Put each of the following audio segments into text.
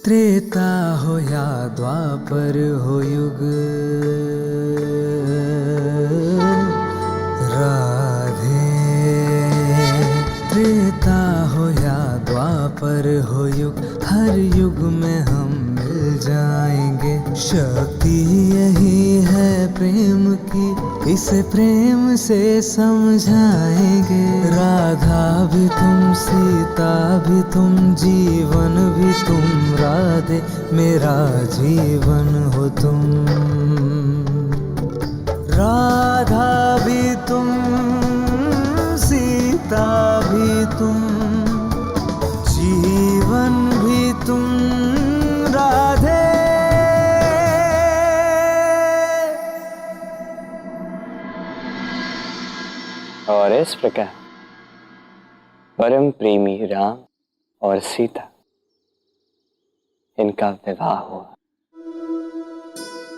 त्रेता हो या द्वापर हो युग, राधे। त्रेता हो या द्वापर हो युग, हर युग में हम मिल जाएंगे। शक्ति यही है प्रेम की, इसे प्रेम से समझाएंगे। राधा भी तुम, सीता भी तुम, जीवन भी तुम। राधे मेरा जीवन हो तुम। राधा भी तुम, सीता भी तुम, जीवन भी तुम। राधे। और इस प्रकार परम प्रेमी राम और सीता, इनका विवाह हुआ।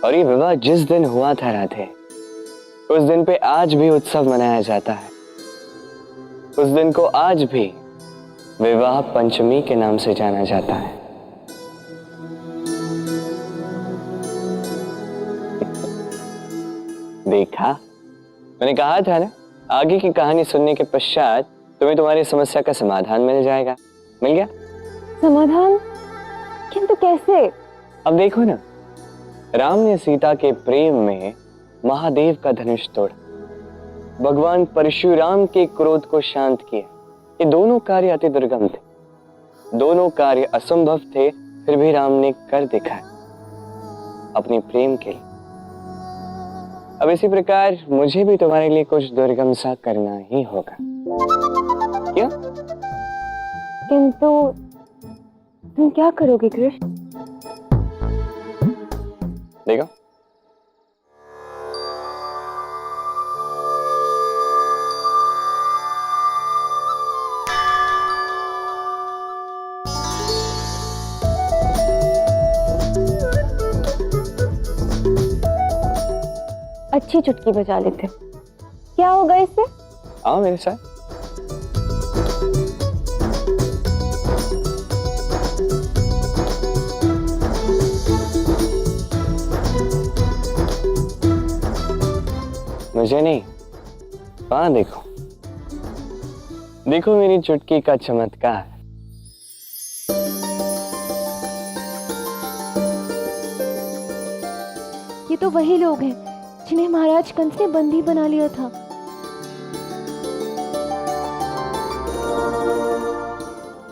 और ये विवाह जिस दिन हुआ था राधे, उस दिन पे आज भी उत्सव मनाया जाता है। उस दिन को आज भी विवाह पंचमी के नाम से जाना जाता है। देखा, मैंने कहा था ना, आगे की कहानी सुनने के पश्चात तुम्हें तुम्हारी समस्या का समाधान मिल जाएगा। मिल गया समाधान? किंतु कैसे? अब देखो ना, राम ने सीता के प्रेम में महादेव का धनुष तोड़ा, भगवान परशुराम के क्रोध को शांत किया। ये दोनों कार्य अति दुर्गम थे, दोनों कार्य असंभव थे, फिर भी राम ने कर दिखाया अपने प्रेम के लिए। अब इसी प्रकार मुझे भी तुम्हारे लिए कुछ दुर्गम सा करना ही होगा। क्यों? किंतु तुम क्या करोगे कृष्ण? देखो, अच्छी चुटकी बजा लेते। क्या होगा इससे? आओ मेरे साथ। मुझे नहीं, वहां देखो, देखो मेरी चुटकी का चमत्कार। ये तो वही लोग हैं जिन्हें महाराज कंस ने बंदी बना लिया था।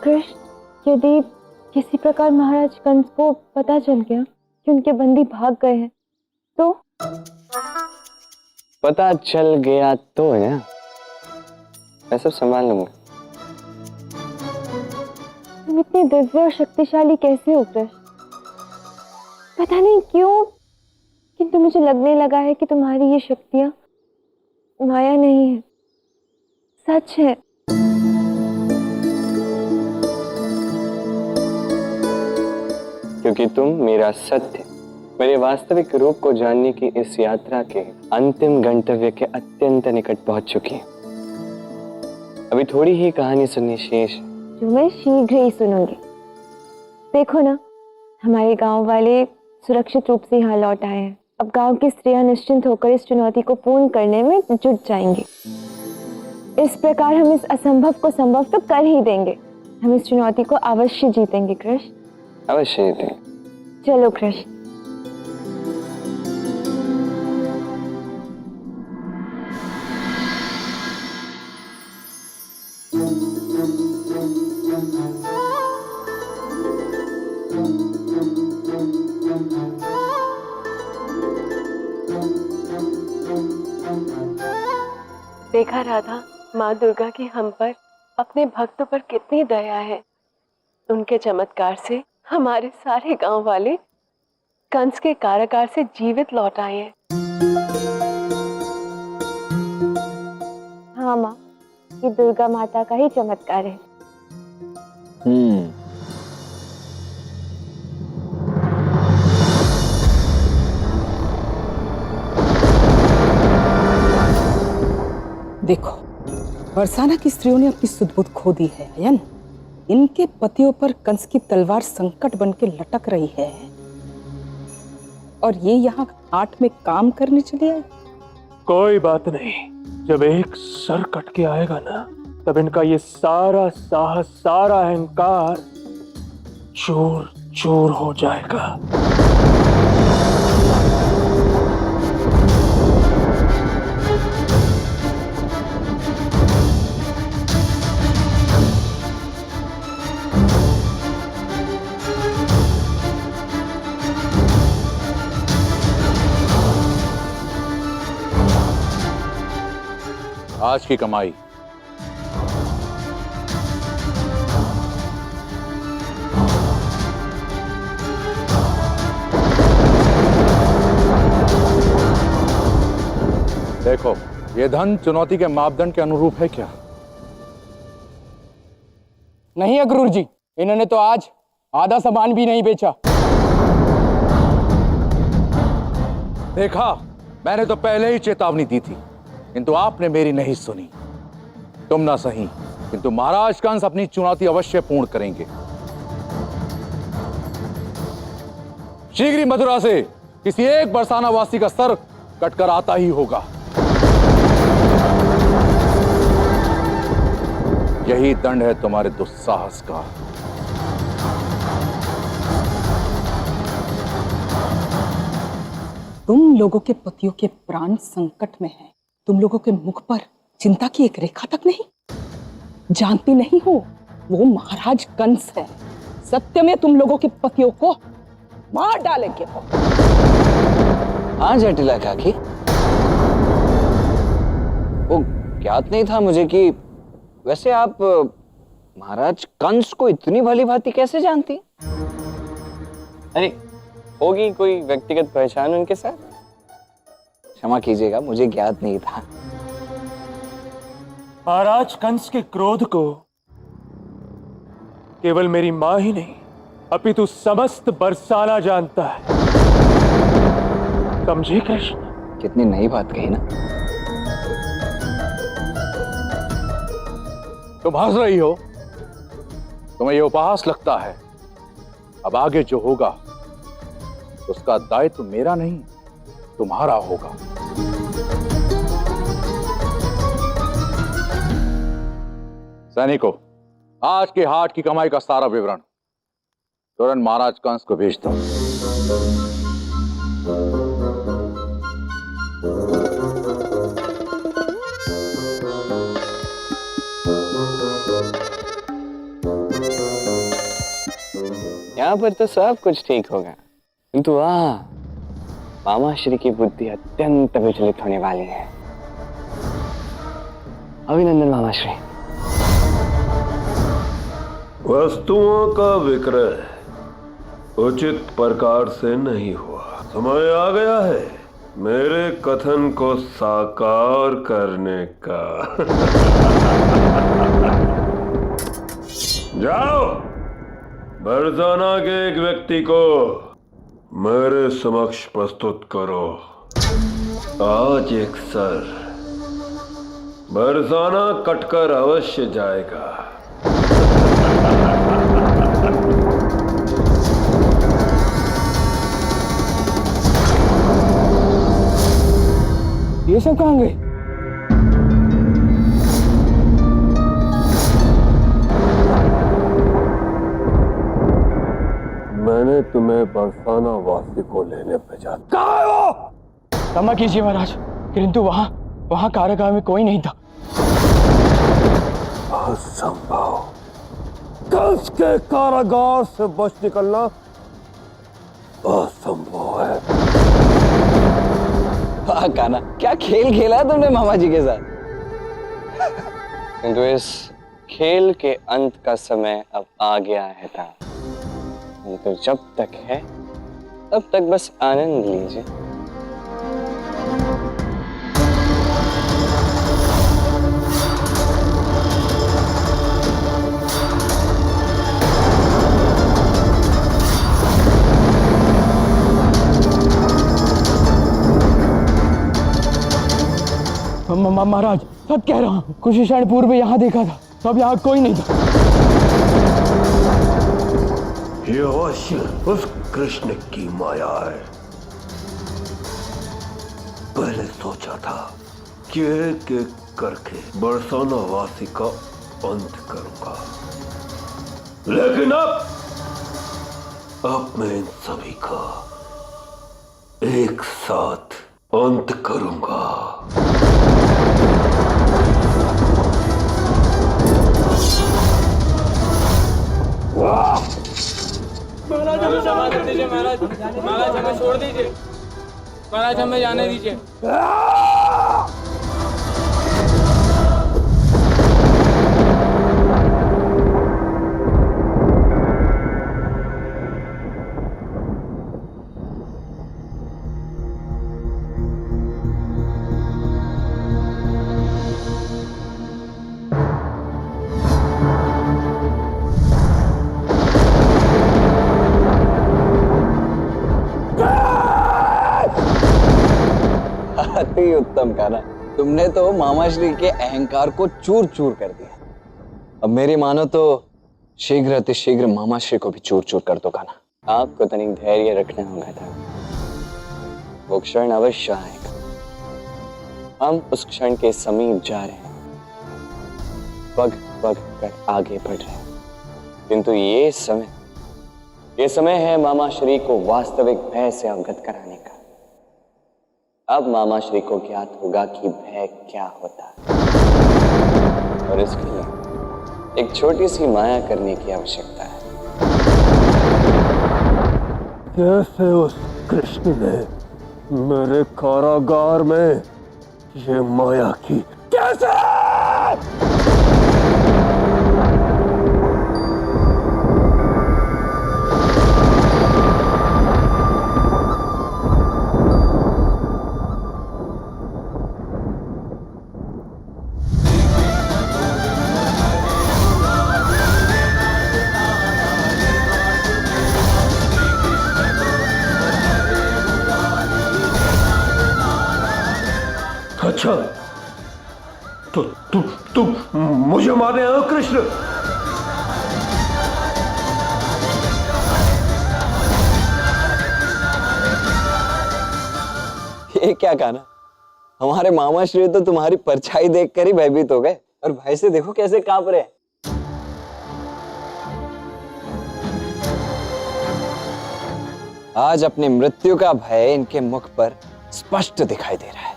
कृष्ण, यदि किसी प्रकार महाराज कंस को पता चल गया कि उनके बंदी भाग गए हैं तो? पता चल गया तो ना, मैं सब संभाल लूंगा। तुम इतने दिव्य और शक्तिशाली कैसे हो कृष्ण? पता नहीं क्यों, किंतु मुझे लगने लगा है कि तुम्हारी ये शक्तियां माया नहीं है, सच है। क्योंकि तुम मेरा सत्य, मेरे वास्तविक रूप को जानने की इस यात्रा के अंतिम गंतव्य के अत्यंत निकट पहुंच चुकी है। अभी थोड़ी ही कहानी सुननी शेष है, जो मैं शीघ्र ही सुनूंगी। देखो ना, हमारे गांव वाले सुरक्षित रूप से यहाँ लौट आए हैं। अब गांव की स्त्रियां निश्चिंत होकर इस चुनौती को पूर्ण करने में जुट जाएंगी। इस प्रकार हम इस असंभव को संभव तो कर ही देंगे। हम इस चुनौती को अवश्य जीतेंगे कृष्ण, अवश्य जीतेंगे। चलो कृष्ण। देखा राधा, माँ दुर्गा की हम पर, अपने भक्तों पर कितनी दया है। उनके चमत्कार से हमारे सारे गांव वाले कंस के कारागार से जीवित लौट आए हैं। हाँ माँ, ये दुर्गा माता का ही चमत्कार है। देखो, बरसाना की स्त्रियों ने अपनी सुध बुध खो दी है, अयन। इनके पतियों पर कंस की तलवार संकट बन के लटक रही है और ये यहाँ हाट में काम करने चले आए। कोई बात नहीं, जब एक सर कट के आएगा ना, तब इनका ये सारा साहस, सारा अहंकार चूर चूर हो जाएगा। आज की कमाई देखो, ये धन चुनौती के मापदंड के अनुरूप है क्या? नहीं अक्रूर जी, इन्होंने तो आज आधा सामान भी नहीं बेचा। देखा, मैंने तो पहले ही चेतावनी दी थी, किंतु आपने मेरी नहीं सुनी। तुम ना सही, किंतु महाराज कंस अपनी चुनौती अवश्य पूर्ण करेंगे। शीघ्र ही मथुरा से किसी एक बरसाना वासी का सर कटकर आता ही होगा। यही दंड है तुम्हारे दुस्साहस का। तुम लोगों के पतियों के प्राण संकट में हैं। तुम लोगों के मुख पर चिंता की एक रेखा तक नहीं। जानती नहीं हो, वो महाराज कंस है। सत्य में तुम लोगों के पतियों को मार डालेंगे वो। हाँ जटिला काकी, वो ज्ञात नहीं था मुझे कि वैसे आप महाराज कंस को इतनी भली भांति कैसे जानती? अरे होगी कोई व्यक्तिगत पहचान उनके साथ? क्षमा कीजिएगा, मुझे ज्ञात नहीं था। महाराज कंस के क्रोध को केवल मेरी मां ही नहीं, अपितु समस्त बरसाना जानता है। समझे कृष्ण? कितनी नई बात कही ना। तुम हंस रही हो, तुम्हें यह उपहास लगता है। अब आगे जो होगा उसका दायित्व मेरा नहीं, तुम्हारा होगा। सैनिकों, आज के हाट की कमाई का सारा विवरण तुरंत महाराज कंस को भेज दो। यहाँ पर तो सब कुछ ठीक होगा, किंतु वहां मामा श्री की बुद्धि अत्यंत विचलित होने वाली है। अभिनंदन मामा श्री। वस्तुओं का विक्रय उचित प्रकार से नहीं हुआ। समय आ गया है मेरे कथन को साकार करने का। जाओ, बरसाना के एक व्यक्ति को मेरे समक्ष प्रस्तुत करो। आज एक सर बरसाना कटकर अवश्य जाएगा। ये सब कहाँ गए? मैंने तुम्हें बरसाना वासी को लेने भेजा। कहाँ है वो? क्षमा कीजिए महाराज, किंतु वहां कारागार में कोई नहीं था। असंभव। कंस के कारागार से बच निकलना असंभव है। वाह कान्हा, क्या खेल खेला है तुमने मामा जी के साथ। किंतु इस खेल के अंत का समय अब आ गया है था। तो जब तक है तब तक बस आनंद लीजिए। महाराज सच कह रहा हूँ, कुछ क्षण पूर्व यहाँ देखा था, तब यहाँ कोई नहीं था। ये अवश्य उस कृष्ण की माया है। पहले सोचा था कि एक एक करके बरसाना वासी का अंत करूंगा, लेकिन अब मैं इन सभी का एक साथ अंत करूंगा। महाराज हमें क्षमा कर दीजिए। महाराज महाराज हमें छोड़ दीजिए। महाराज हमें जाने दीजिए। अति उत्तम कान्हा, तुमने तो मामाश्री के अहंकार को चूर चूर कर दिया। अब मेरी मानो तो शीघ्र अति शीघ्र मामाश्री को भी चूर चूर कर दो कान्हा। आपको तनिक धैर्य रखना होगा था, वो क्षण अवश्य आएगा। हम उस क्षण के समीप जा रहे हैं, पग पग कर आगे बढ़ रहे हैं, किंतु ये समय है मामाश्री को वास्तविक भय से अवगत कराने का। अब मामाश्री को ज्ञात होगा कि भय क्या होता है, और इसके लिए एक छोटी सी माया करने की आवश्यकता है। कैसे उस कृष्ण ने मेरे कारागार में ये माया की? कैसे? अच्छा, तो तुम मुझे मारने आए हो कृष्ण? ये क्या कहना, हमारे मामाश्री तो तुम्हारी परछाई देखकर ही भयभीत हो गए, और भय से देखो कैसे कांप रहे हैं। आज अपनी मृत्यु का भय इनके मुख पर स्पष्ट दिखाई दे रहा है।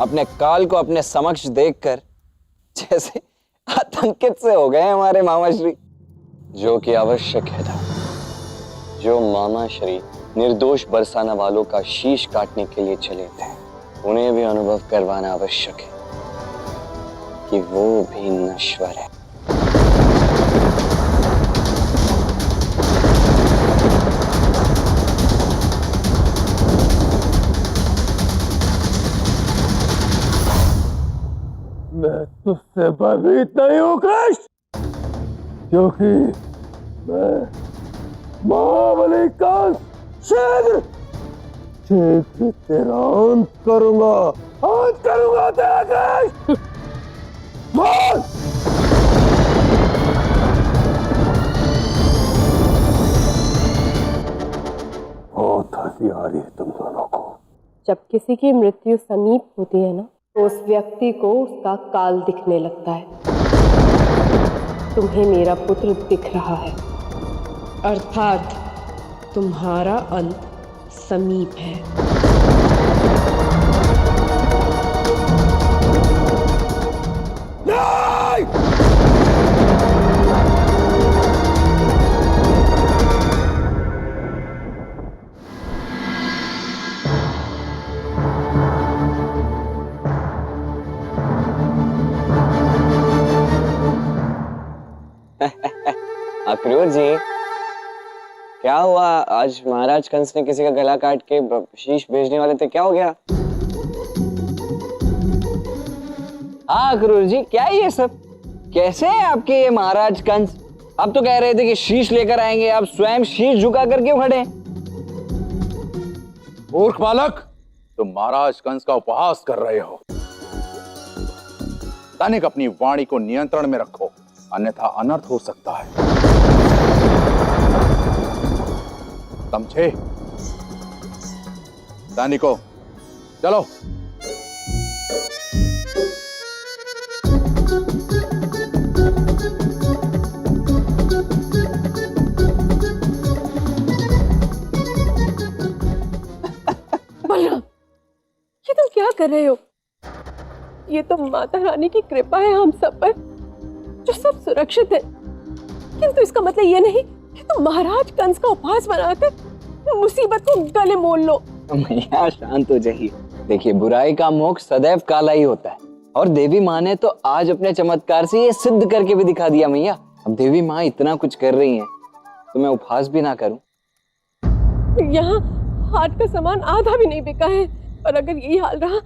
अपने काल को अपने समक्ष देखकर जैसे आतंकित से हो गए हमारे मामाश्री, जो कि आवश्यक है था। जो मामाश्री निर्दोष बरसाना वालों का शीश काटने के लिए चले थे, उन्हें भी अनुभव करवाना आवश्यक है कि वो भी नश्वर है। मैं तुझसे भयभीत नहीं हूं कृष्ण, क्योंकि मैं महाबली का शीघ्र तेरा अंत करूंगा तेरा कृष्ण। बोल! बहुत हंसी आ रही है तुम दोनों को। जब किसी की मृत्यु समीप होती है ना, तो उस व्यक्ति को उसका काल दिखने लगता है। तुम्हें मेरा पुत्र दिख रहा है, अर्थात तुम्हारा अंत समीप है। नहीं! अक्रूर जी, क्या हुआ? आज महाराज कंस ने किसी का गला काट के शीश भेजने वाले थे, क्या हो गया? हाँ अक्रूर जी, क्या है ये सब? कैसे है आपके ये महाराज कंस? अब तो कह रहे थे कि शीश लेकर आएंगे, अब स्वयं शीश झुका कर क्यों खड़े? मूर्ख बालक, तुम महाराज कंस का उपहास कर रहे हो। तनिक अपनी वाणी को नियंत्रण में रखो, अन्यथा अनर्थ हो सकता है। समझे? सैनिकों, चलो। बलराम, ये तुम क्या कर रहे हो? ये तो माता रानी की कृपा है हम सब पर, जो सब सुरक्षित है। किंतु इसका मतलब ये नहीं कि तुम महाराज कंस का उपहास बनाकर मुसीबत को गले मोल लो। मैया शांत हो जाइए। देखिए, बुराई का मुख सदैव काला ही होता है, और देवी माँ ने तो आज अपने चमत्कार से ये सिद्ध करके भी दिखा दिया। मैया, अब देवी माँ इतना कुछ कर रही हैं, तो मैं उपहास भी ना करूं? यहाँ हाट का सामान आधा भी नहीं बिका है, और अगर यही हाल रहा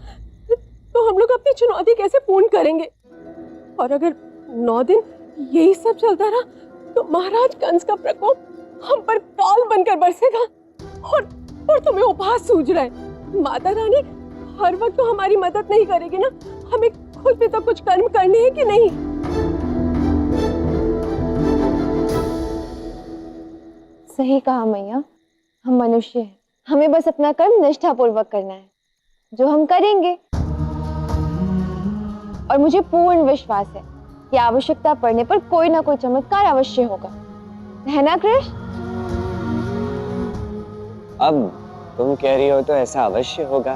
तो हम लोग अपनी चुनौती कैसे पूर्ण करेंगे? और अगर 9 दिन यही सब चलता रहा तो महाराज कंस का प्रकोप हम पर काल बनकर बरसेगा, और तुम्हें उपहास सूझ रहा है। माता रानी हर वक्त तो हमारी मदद नहीं करेगी ना, हमें खुद भी तो कुछ कर्म करने हैं कि नहीं? सही कहा मैया, हम मनुष्य हैं, हमें बस अपना कर्म निष्ठापूर्वक करना है, जो हम करेंगे। और मुझे पूर्ण विश्वास है कि आवश्यकता पड़ने पर कोई ना कोई चमत्कार अवश्य होगा, है ना कृष्ण? अब तुम कह रही हो तो ऐसा अवश्य होगा।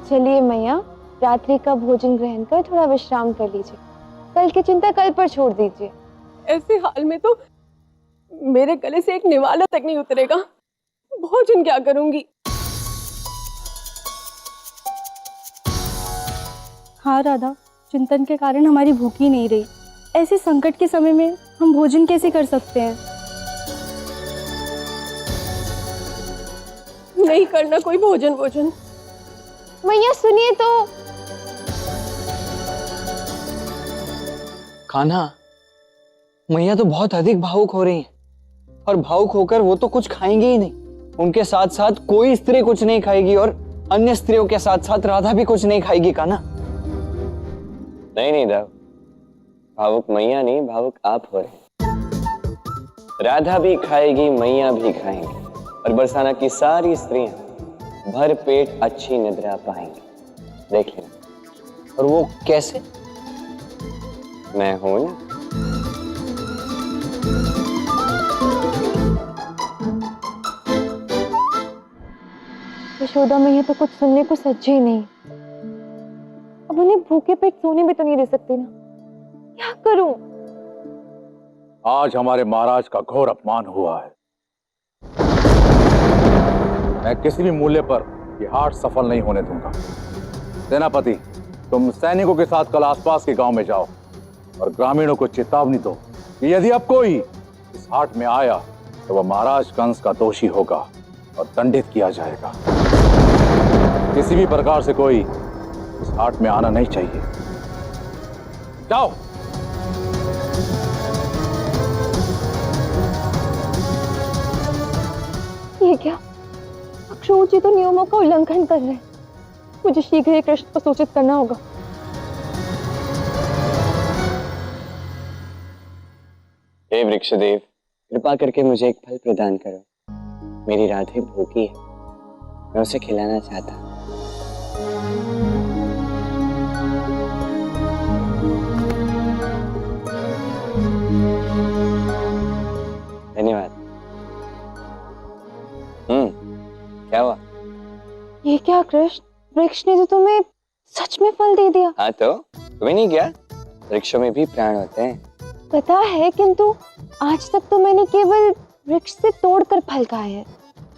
चलिए मैया, रात्रि का भोजन ग्रहण कर थोड़ा विश्राम कर लीजिए, कल की चिंता कल पर छोड़ दीजिए। ऐसे हाल में तो मेरे गले से एक निवाला तक नहीं उतरेगा, भोजन क्या करूंगी? हाँ राधा, चिंतन के कारण हमारी भूख ही नहीं रही। ऐसे संकट के समय में हम भोजन कैसे कर सकते हैं? नहीं करना कोई भोजन। मैया सुनिए तो। कान्हा, मैया तो बहुत अधिक भावुक हो रही हैं, और भावुक होकर वो तो कुछ खाएंगी ही नहीं। उनके साथ साथ कोई स्त्री कुछ नहीं खाएगी, और अन्य स्त्रियों के साथ साथ राधा भी कुछ नहीं खाएगी। कान्हा, नहीं देव, भावुक मैया नहीं, भावुक आप हो रहे। राधा भी खाएगी, मैया भी खाएंगी, और बरसाना की सारी स्त्रियां भर पेट अच्छी निद्रा पाएंगी। देख लेना। और वो कैसे? मैं हूं ना। यशोदा मैया तो कुछ सुनने को सच्ची ही नहीं। अब उन्हें भूखे पेट सोने भी तो नहीं दे सकती ना, क्या करूं? आज हमारे महाराज का घोर अपमान हुआ है। मैं किसी भी मूल्य पर ये हाट सफल नहीं होने दूंगा। सेनापति, तुम सैनिकों के साथ कल आसपास के गांव में जाओ और ग्रामीणों को चेतावनी दो कि यदि अब कोई इस हाट में आया तो वह महाराज कंस का दोषी होगा और दंडित किया जाएगा। किसी भी प्रकार से कोई इस हाट में आना नहीं चाहिए। जाओ। ये क्या? अक्षोह जी तो नियमों का उल्लंघन कर रहे हैं। मुझे शीघ्र ही कृष्ण को सूचित करना होगा। हे वृक्षदेव, कृपा करके मुझे एक फल प्रदान करो। मेरी राधे भूखी है, मैं उसे खिलाना चाहता हूँ। धन्यवाद। क्या हुआ? ये क्या कृष्ण, वृक्ष ने तो तुम्हें सच में फल दे दिया। हाँ तो तुम्हें नहीं क्या? वृक्षों में भी प्राण होते हैं। पता है, किंतु आज तक तो मैंने केवल वृक्ष से तोड़कर फल खाए हैं,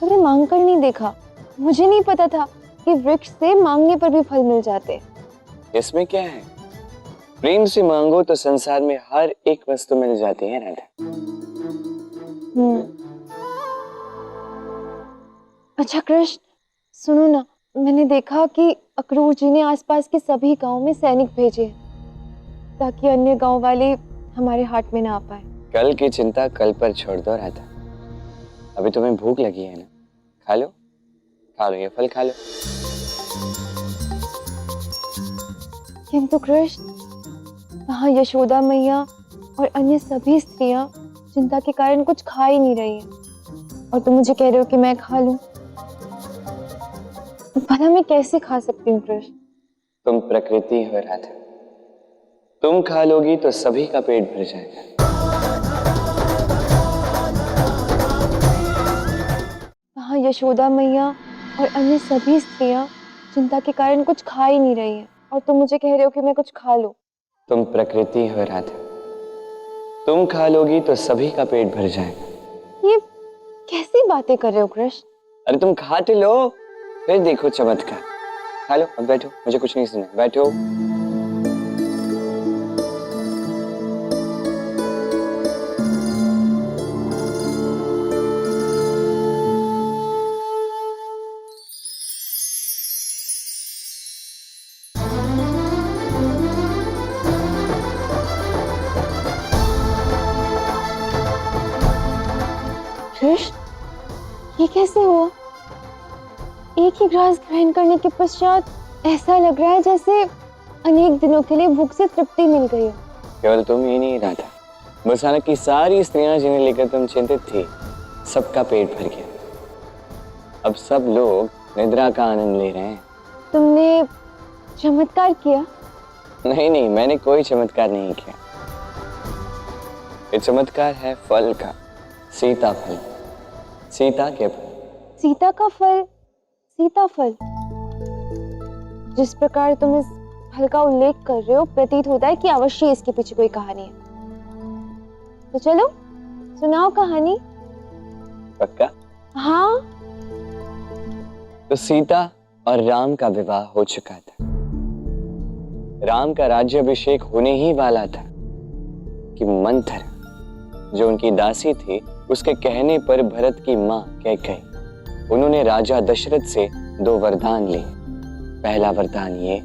कभी मांग कर नहीं देखा। मुझे नहीं पता था कि वृक्ष से मांगने पर भी फल मिल जाते। इसमें क्या है? प्रेम से मांगो तो संसार में हर एक वस्तु मिल जाती है राधा। अच्छा कृष्ण, सुनो ना, मैंने देखा कि अक्रूर जी ने आसपास के सभी गांव में सैनिक भेजे हैं ताकि अन्य गांव वाले हमारे हाट में ना आ पाए। कल की चिंता कल पर छोड़ दो राधा। अभी तुम्हें भूख लगी है ना, खा लो, ये फल खा लो। किंतु कृष्ण, वहाँ यशोदा मैया और अन्य सभी स्त्रियां चिंता के कारण कुछ खा ही नहीं रही हैं, और तुम मुझे कह रहे हो कि मैं खा लूं। भला मैं कैसे खा सकती हूँ कृष्ण? तुम प्रकृति हो राधा, तुम खा लोगी तो सभी का पेट भर जाएगा। वहाँ यशोदा मैया और अन्य सभी स्त्रियां चिंता के कारण कुछ खा ही नहीं रही हैं, और तुम मुझे कह रहे हो कि मैं कुछ खा लूं। तुम प्रकृति हो राधा, तुम खा लोगी तो सभी का पेट भर जाएगा। ये कैसी बातें कर रहे हो कृष्ण? अरे तुम खा तो लो, फिर देखो चमत्कार। खा लो, अब बैठो, मुझे कुछ नहीं सुना, बैठो। कृष्ण, ये कैसे हुआ? एक ही ग्रास ग्रहण करने के पश्चात ऐसा लग रहा है जैसे अनेक दिनों के लिए भूख से तृप्ति मिल गई हो। केवल तुम ही नहीं राधा, बरसाना की सारी स्त्रियां जिन्हें लेकर तुम चिंतित थी, सबका पेट भर गया। अब सब लोग निद्रा का आनंद ले रहे हैं। तुमने चमत्कार किया? नहीं, मैंने कोई चमत्कार नहीं किया। ये चमत्कार है फल का, सीताफल, सीता के फल। सीता का फल? सीताफल? जिस प्रकार तुम इस फल का उल्लेख कर रहे हो, प्रतीत होता है कि अवश्य इसके पीछे कोई कहानी है। तो चलो सुनाओ कहानी। पक्का? हाँ। तो सीता और राम का विवाह हो चुका था। राम का राज्याभिषेक होने ही वाला था कि मंथरा, जो उनकी दासी थी, उसके कहने पर भरत की मां कैकेयी, उन्होंने राजा दशरथ से 2 वरदान लिए। पहला वरदान ये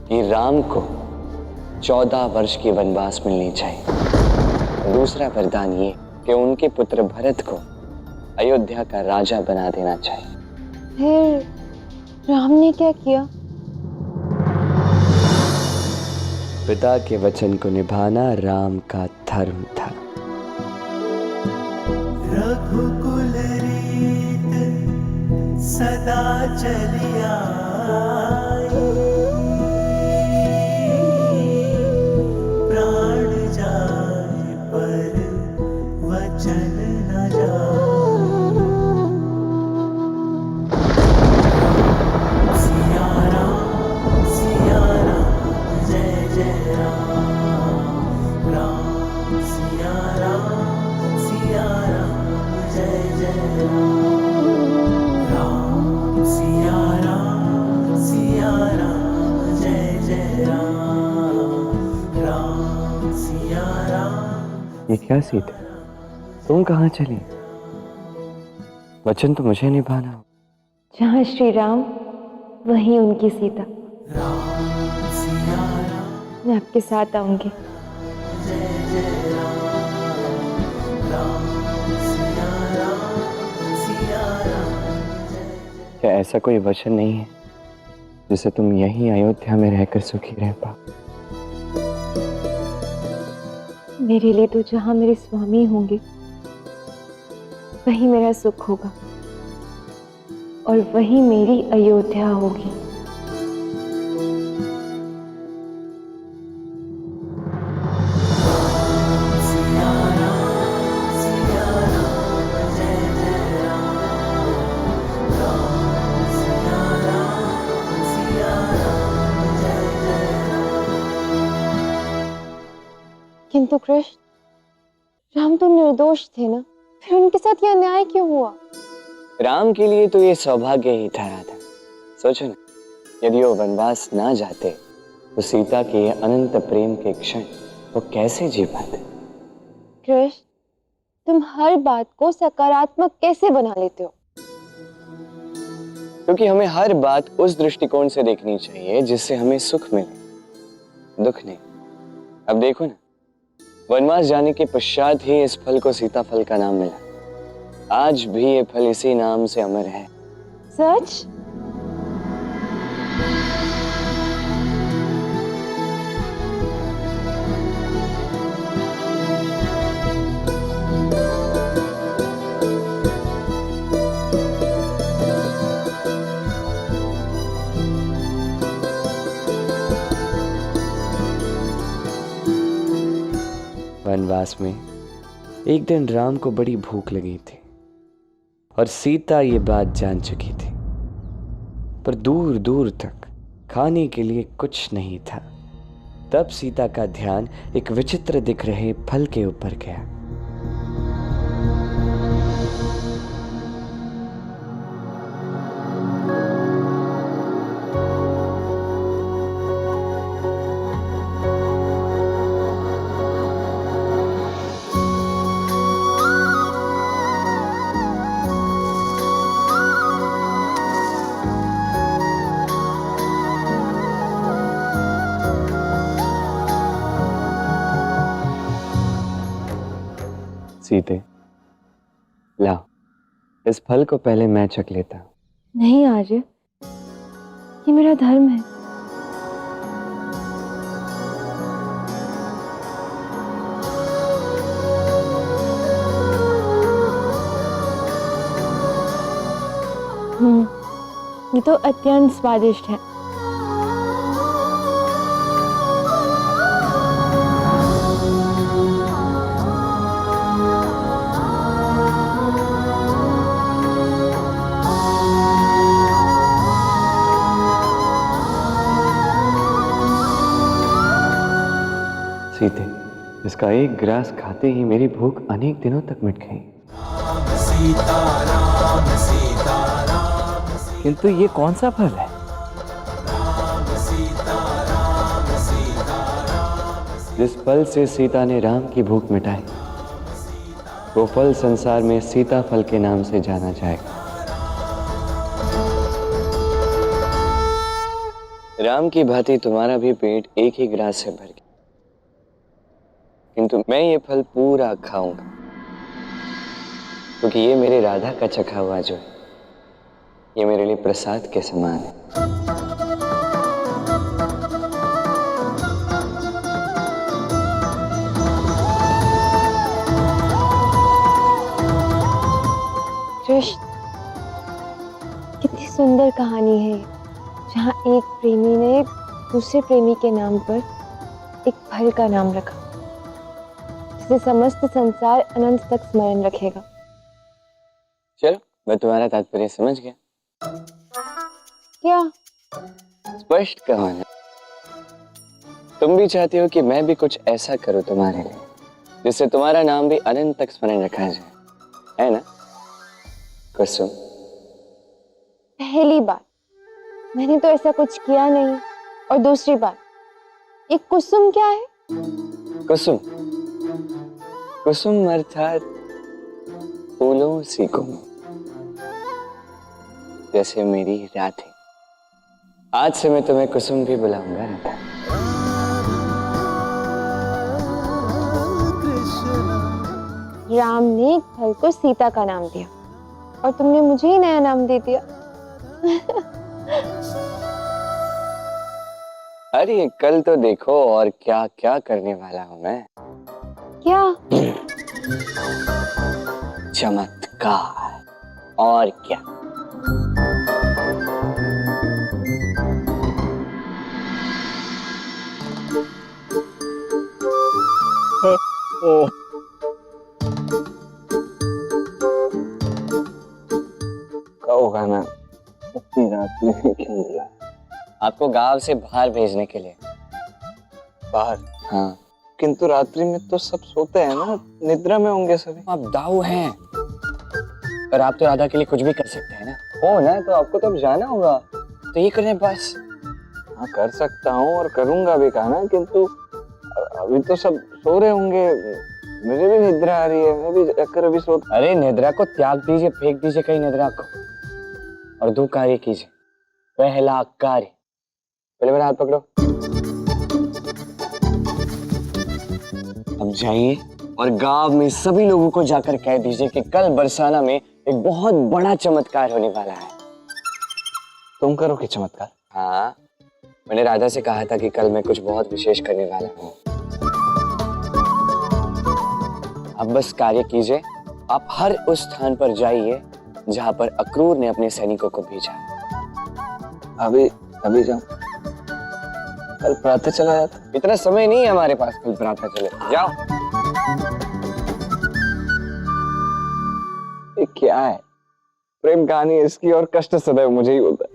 कि राम को 14 वर्ष की वनवास मिलनी चाहिए। दूसरा वरदान ये कि उनके पुत्र भरत को अयोध्या का राजा बना देना चाहिए। फिर राम ने क्या किया? पिता के वचन को निभाना राम का धर्म था। रघुकुल रीत सदा चलिया, प्राण जाए पर वचन न जाए। सिया राम जय जय राम, सिया राम जय जय राम, सिया राम जय जय राम, सिया राम। ये क्या सीता, तुम कहाँ चली? वचन तो मुझे निभाना हो। जहाँ श्री राम वहीं उनकी सीता। मैं आपके साथ आऊंगी। क्या ऐसा कोई वचन नहीं है जिसे तुम यहीं अयोध्या में रहकर सुखी रह पाओ? मेरे लिए तो जहाँ मेरे स्वामी होंगे वहीं मेरा सुख होगा, और वहीं मेरी अयोध्या होगी। किंतु कृष्ण, राम तो निर्दोष थे ना, फिर उनके साथ यह अन्याय क्यों हुआ? राम के लिए तो ये सौभाग्य ही ठहरा था। सोचो ना, यदि वो वनवास ना जाते तो सीता के अनंत प्रेम के क्षण वो कैसे जी पाते? कृष्ण, तुम हर बात को सकारात्मक कैसे बना लेते हो? क्योंकि हमें हर बात उस दृष्टिकोण से देखनी चाहिए जिससे हमें सुख मिले, दुख नहीं। अब देखो ना, वनवास जाने के पश्चात ही इस फल को सीताफल का नाम मिला। आज भी ये फल इसी नाम से अमर है। सच? वनवास में एक दिन राम को बड़ी भूख लगी थी और सीता ये बात जान चुकी थी, पर दूर दूर तक खाने के लिए कुछ नहीं था। तब सीता का ध्यान एक विचित्र दिख रहे फल के ऊपर गया। सीते, लाओ, इस फल को पहले मैं चख लेता हूं। नहीं आर्य, ये मेरा धर्म है। ये तो अत्यंत स्वादिष्ट है। सीते, इसका एक ग्रास खाते ही मेरी भूख अनेक दिनों तक मिट गई। किंतु ये कौन सा फल है? जिस फल से सीता ने राम की भूख मिटाई, वो फल संसार में सीता फल के नाम से जाना जाएगा। राम की भांति तुम्हारा भी पेट एक ही ग्रास से भर गया, किंतु मैं ये फल पूरा खाऊंगा, क्योंकि ये मेरे राधा का चखा हुआ जो है, ये मेरे लिए प्रसाद के समान है। कृष्ण, कितनी सुंदर कहानी है ये, जहाँ एक प्रेमी ने दूसरे प्रेमी के नाम पर एक फल का नाम रखा, जिसे समस्त संसार अनंत तक स्मरण रखेगा। चलो, मैं तुम्हारा तात्पर्य समझ गया। क्या? स्पष्ट कहो ना, तुम भी चाहती हो कि मैं भी कुछ ऐसा करूं तुम्हारे लिए, जिससे तुम्हारा नाम भी अनंत तक स्मरण रखा जाए, है ना कुसुम? पहली बात, मैंने तो ऐसा कुछ किया नहीं, और दूसरी बात, ये कुसुम क्या है? कुसुम, कुसुम अर्थात फूलों सी कोमल, जैसे मेरी राधे। आज से मैं तुम्हें कुसुम भी बुलाऊंगा राधा। राम ने एक फल को सीता का नाम दिया, और तुमने मुझे ही नया नाम दे दिया। अरे कल तो देखो और क्या क्या करने वाला हूं मैं। क्या? चमत्कार, और क्या। कहो खाना इतनी रात में क्यों बुलाया? आपको गांव से बाहर भेजने के लिए। बाहर? हाँ। किंतु रात्रि में तो सब सोते हैं ना, निद्रा में होंगे सभी। आप दाऊ हैं, पर आप तो राधा के लिए कुछ भी कर सकते हैं ना। हो ना, तो आपको तो अब जाना होगा, तो ये करें बस। हाँ, कर सकता हूँ और करूंगा भी खाना, किंतु अभी तो सब सो रहे होंगे, मुझे भी निद्रा आ रही है, मैं भी जाकर अभी सो। अरे निद्रा को त्याग दीजिए, फेंक दीजिए कहीं निद्रा को, और दो कार्य कीजिए। पहला कार्य, पहले मेरा हाथ पकड़ो, अब जाइए और गांव में सभी लोगों को जाकर कह दीजिए कि कल बरसाना में एक बहुत बड़ा चमत्कार होने वाला है। तुम करोगे चमत्कार? हाँ, मैंने राजा से कहा था कि कल मैं कुछ बहुत विशेष करने वाला हूँ। आप बस कार्य कीजिए। आप हर उस स्थान पर जाइए जहां पर अक्रूर ने अपने सैनिकों को भेजा। अभी जाओ, कल प्रातः चला जाता। इतना समय नहीं है हमारे पास कल प्रातः चले। जाओ। ये क्या है? प्रेम कहानी है इसकी और कष्ट सदैव मुझे ही होता है।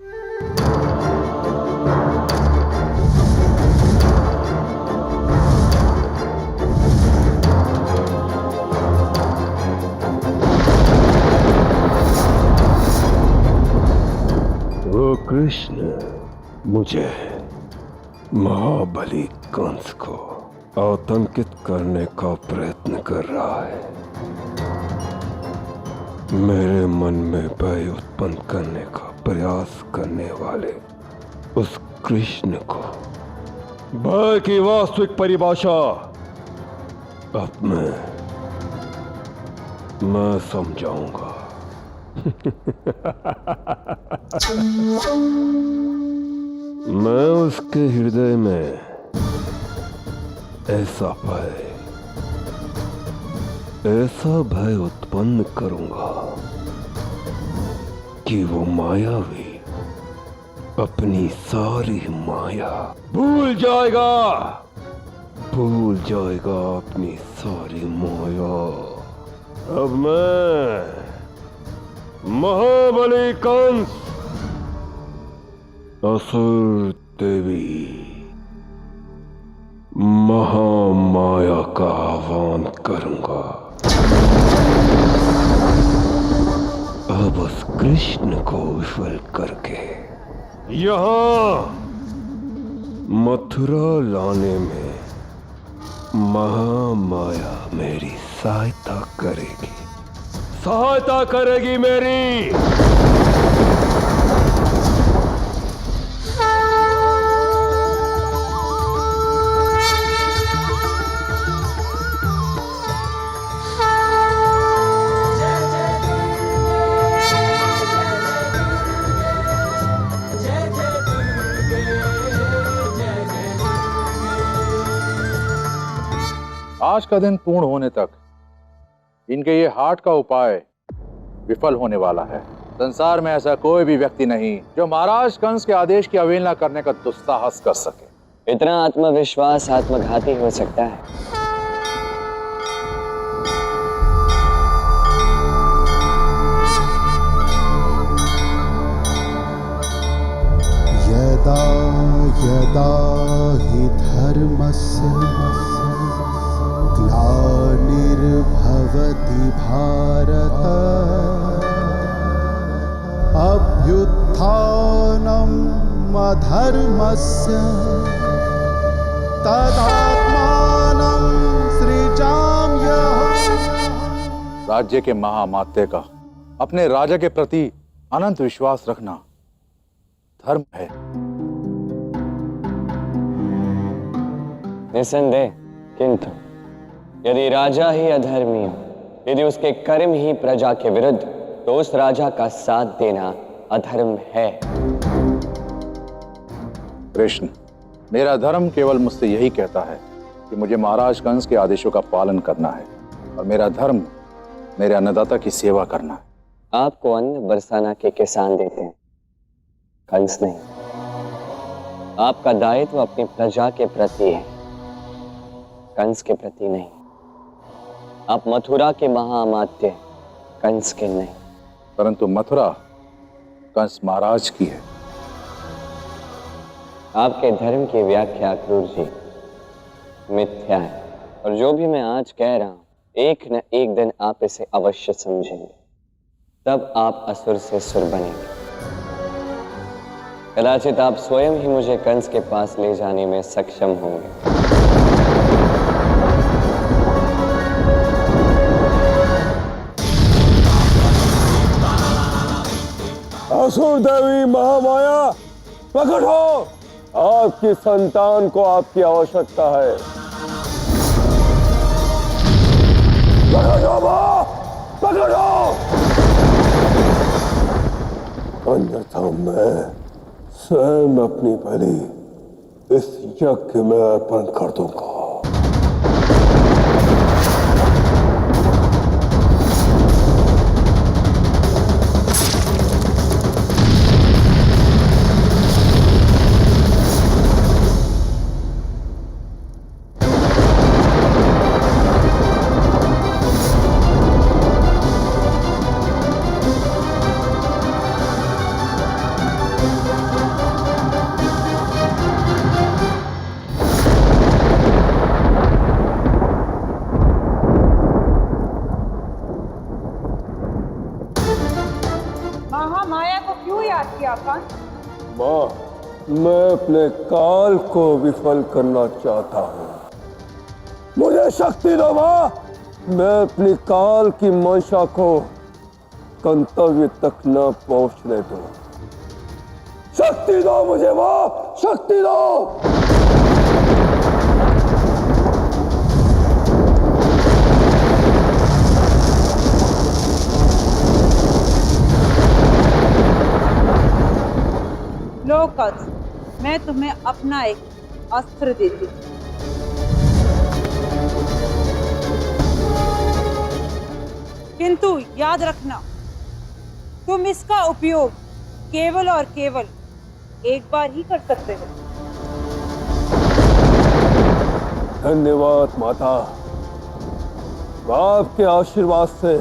वो कृष्ण मुझे महाबली कंस को आतंकित करने का प्रयत्न कर रहा है। मेरे मन में भय उत्पन्न करने का प्रयास करने वाले उस कृष्ण को भय की वास्तविक परिभाषा अब मैं समझाऊंगा। मैं उसके हृदय में ऐसा भय उत्पन्न करूंगा कि वो मायावी अपनी सारी माया भूल जाएगा अपनी सारी माया। अब मैं महाबली कंस असुर देवी महामाया का आह्वान करूंगा। अब उस कृष्ण को विफल करके यहाँ मथुरा लाने में महामाया मेरी सहायता करेगी मेरी। आज का दिन पूर्ण होने तक इनके ये हार्ट का उपाय विफल होने वाला है। संसार में ऐसा कोई भी व्यक्ति नहीं जो महाराज कंस के आदेश की अवहेलना करने का दुस्साहस कर सके। इतना आत्मविश्वास आत्मघाती हो सकता है। यदा यदा हि धर्मस्य ग्लानिर्भवति भारत अभ्युत्थानम् अधर्मस्य तदात्मानं सृजाम्यहम्। राज्य के महामात्य का अपने राजा के प्रति अनंत विश्वास रखना धर्म है। निसंदेह, किंतु यदि राजा ही अधर्मी हो, यदि उसके कर्म ही प्रजा के विरुद्ध, तो उस राजा का साथ देना अधर्म है। कृष्ण, मेरा धर्म केवल मुझसे यही कहता है कि मुझे महाराज कंस के आदेशों का पालन करना है और मेरा धर्म मेरे अन्नदाता की सेवा करना है। आपको अन्न बरसाना के किसान देते हैं, कंस नहीं। आपका दायित्व अपनी प्रजा के प्रति है, कंस के प्रति नहीं। आप मथुरा के महाअमात्य, कंस के नहीं। परंतु मथुरा कंस महाराज की है। आपके धर्म की व्याख्या अक्रूर जी मिथ्या है, और जो भी मैं आज कह रहा हूं, एक न एक दिन आप इसे अवश्य समझेंगे। तब आप असुर से सुर बनेंगे। कदाचित आप स्वयं ही मुझे कंस के पास ले जाने में सक्षम होंगे। असुर देवी महामाया प्रकट हो। आपकी संतान को आपकी आवश्यकता है। अन्यथा मैं स्वयं अपनी बलि इस यज्ञ में अर्पण कर दूंगा। महामाया को क्यों याद किया कान? माँ, मैं अपने काल को विफल करना चाहता हूँ। मुझे शक्ति दो माँ। मैं अपनी काल की मंशा को गंतव्य तक न पहुंचने दूं। शक्ति दो मुझे माँ, शक्ति दो। लो कंस, मैं तुम्हें अपना एक अस्त्र देती हूँ। किंतु याद रखना, तुम इसका उपयोग केवल और केवल एक बार ही कर सकते हो। धन्यवाद माता। आपके आशीर्वाद से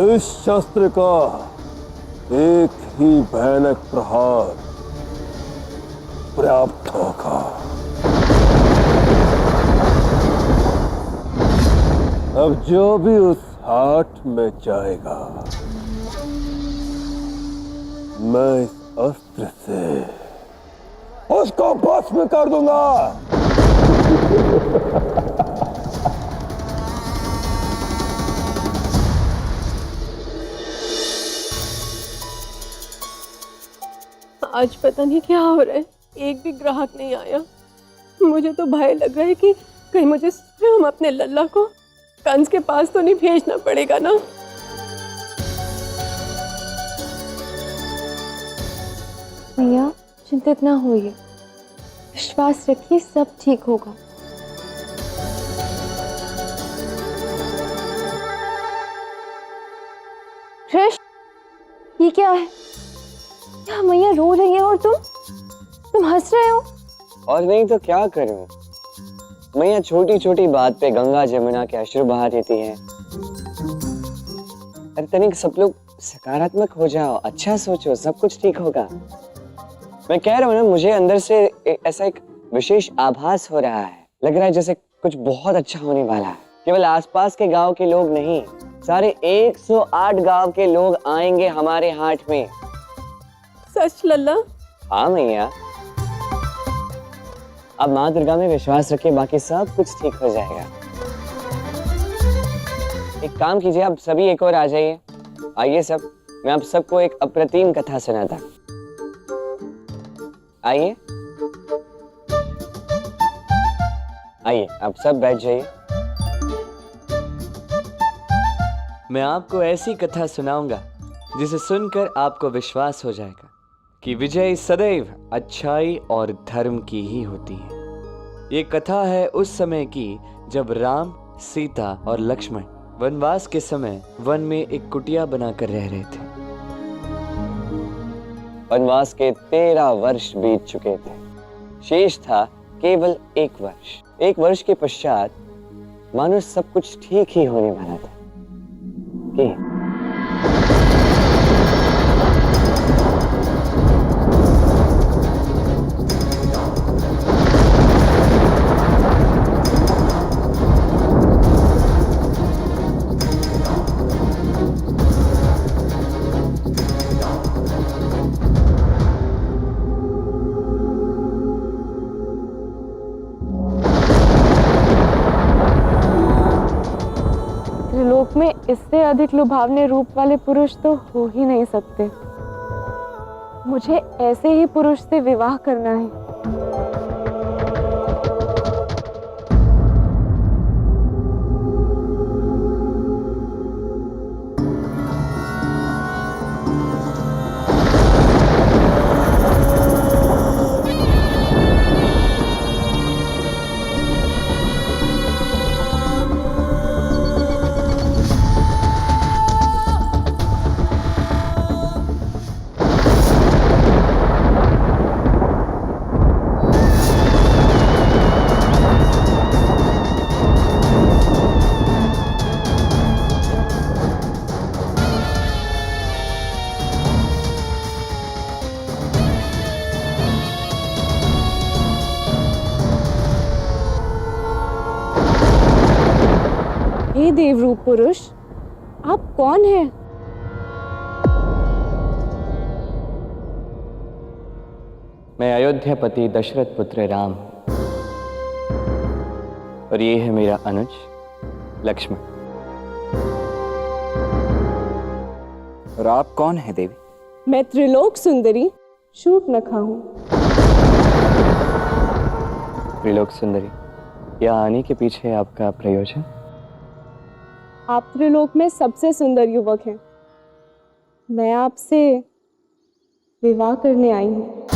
इस शस्त्र का एक ही भयानक प्रहार पर्याप्त होगा। अब जो भी उस हाट में जाएगा, मैं इस अस्त्र से उसको भस्म कर दूंगा। आज पता नहीं क्या हो रहा है, एक भी ग्राहक नहीं आया। मुझे तो भय लग रहा है कि कहीं मुझे स्वयं अपने लल्ला को कंस के पास तो नहीं भेजना पड़ेगा ना। भैया चिंतित ना होइए, विश्वास रखिए सब ठीक होगा। कृष्ण, ये क्या है? क्या मैया रो रही है और तुम हंस रहे हो? और नहीं तो क्या करूं? मैया छोटी छोटी बात पे गंगा जमुना के अश्रु बहा देती है। अरे तनिक सब लोग सकारात्मक हो जाओ, अच्छा सोचो, सब कुछ ठीक होगा। मैं कह रहा हूँ ना, मुझे अंदर से ऐसा एक विशेष आभास हो रहा है। लग रहा है जैसे कुछ बहुत अच्छा होने वाला है। केवल आसपास के गांव के लोग नहीं, सारे 108 गांव के लोग आएंगे हमारे हाट में। सच लल्ला? हाँ मैया, अब माँ दुर्गा में विश्वास रखिए, बाकी सब कुछ ठीक हो जाएगा। एक काम कीजिए, आप सभी एक और आ जाइए। आइए सब, मैं आप सबको एक अप्रतिम कथा सुनाता। आइए आइए, आप सब बैठ जाइए। मैं आपको ऐसी कथा सुनाऊंगा जिसे सुनकर आपको विश्वास हो जाएगा कि विजय सदैव अच्छाई और धर्म की ही होती है। ये कथा है उस समय की जब राम, सीता और लक्ष्मण वनवास के समय वन में एक कुटिया बनाकर रह रहे थे। वनवास के 13 वर्ष बीत चुके थे, शेष था केवल 1 वर्ष। 1 वर्ष के पश्चात मानो सब कुछ ठीक ही होने वाला था कि त्रिलोक में इससे अधिक लुभावने रूप वाले पुरुष तो हो ही नहीं सकते। मुझे ऐसे ही पुरुष से विवाह करना है। हे देवरूप पुरुष, आप कौन हैं? मैं अयोध्यापति दशरथ पुत्र राम हूं और ये है मेरा अनुज लक्ष्मण। और आप कौन है देवी? मैं त्रिलोक सुंदरी शूर्पणखा हूँ। त्रिलोक सुंदरी, यहाँ आने के पीछे आपका प्रयोजन? आप त्रिलोक में सबसे सुंदर युवक हैं। मैं आपसे विवाह करने आई हूँ।